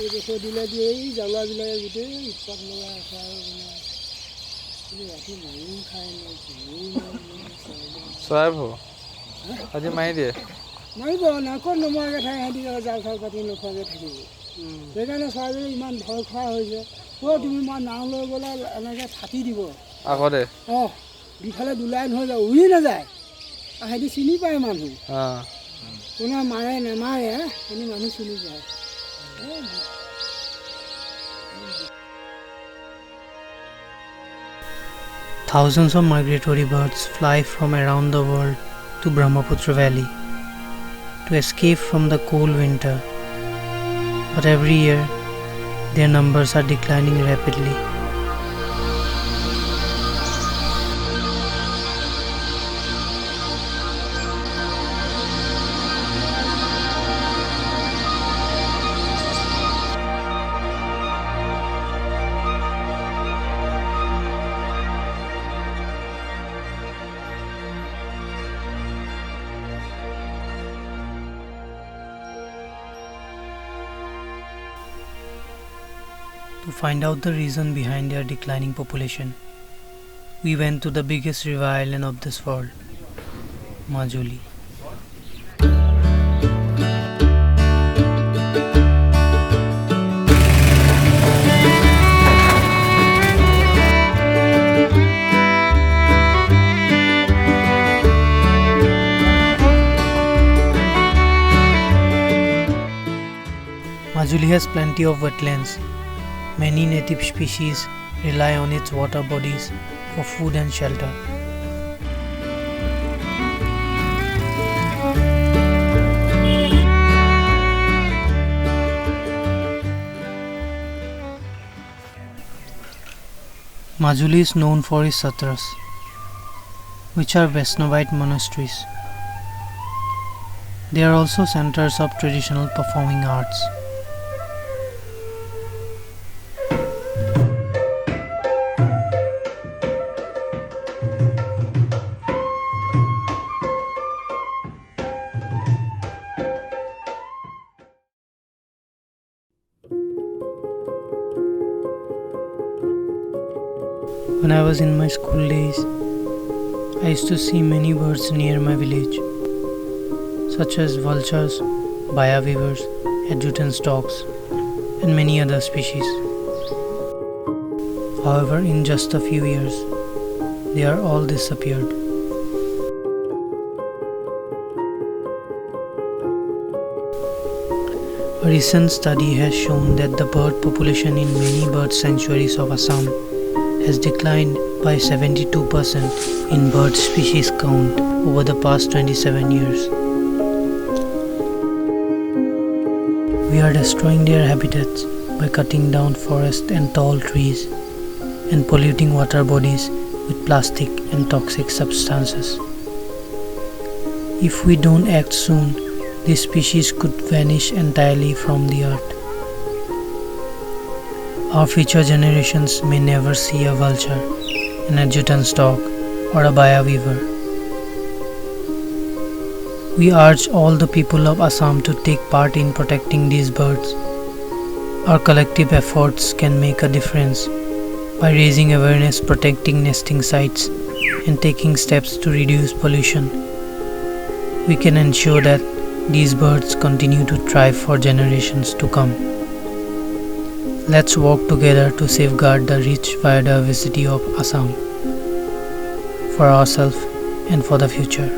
এই দেখো দিলে দিয়ে এই জ্বালাবিলাকে গোটেই উৎপাত লগাই আছে আৰু মানে ৰাতি মাৰিও খাই চৰাই ভো আজি মাৰি দিয়ে মাৰিব নাকত নমৰাকৈ থাকে সিহঁতি জাল চাল পাতি নোখোৱাকৈ থাকিব সেইকাৰণে চৰাইবিলাক ইমান ভয় খোৱা হৈছে তুমি মই নাও লৈ গ'লে এনেকৈ ফাটি দিব আগতে দুফালে দুলাই নহয় যায় উৰি নাযায় সিহঁতি চিনি পায় মানুহ কোনে মাৰে নেমাৰে সিহঁতি মানুহ চিনি পায় Thousands of migratory birds fly from around the world to Brahmaputra Valley to escape from the cold winter. But every year, their numbers are declining rapidly. To find out the reason behind their declining population, we went to the biggest river island of this world, Majuli. Majuli has plenty of wetlands. Many native species rely on its water bodies for food and shelter. Majuli is known for its satras, which are Vaishnavite monasteries. They are also centers of traditional performing arts. When I was in my school days, I used to see many birds near my village, such as vultures, baya weavers, adjutant storks, and many other species. However, in just a few years, they are all disappeared. A recent study has shown that the bird population in many bird sanctuaries of Assam has declined by 72% in bird species count over the past 27 years. We are destroying their habitats by cutting down forests and tall trees and polluting water bodies with plastic and toxic substances. If we don't act soon, these species could vanish entirely from the earth. Our future generations may never see a vulture, an adjutant stork, or a baya weaver. We urge all the people of Assam to take part in protecting these birds. Our collective efforts can make a difference by raising awareness, protecting nesting sites, and taking steps to reduce pollution. We can ensure that these birds continue to thrive for generations to come. Let's work together to safeguard the rich biodiversity of Assam for ourselves and for the future.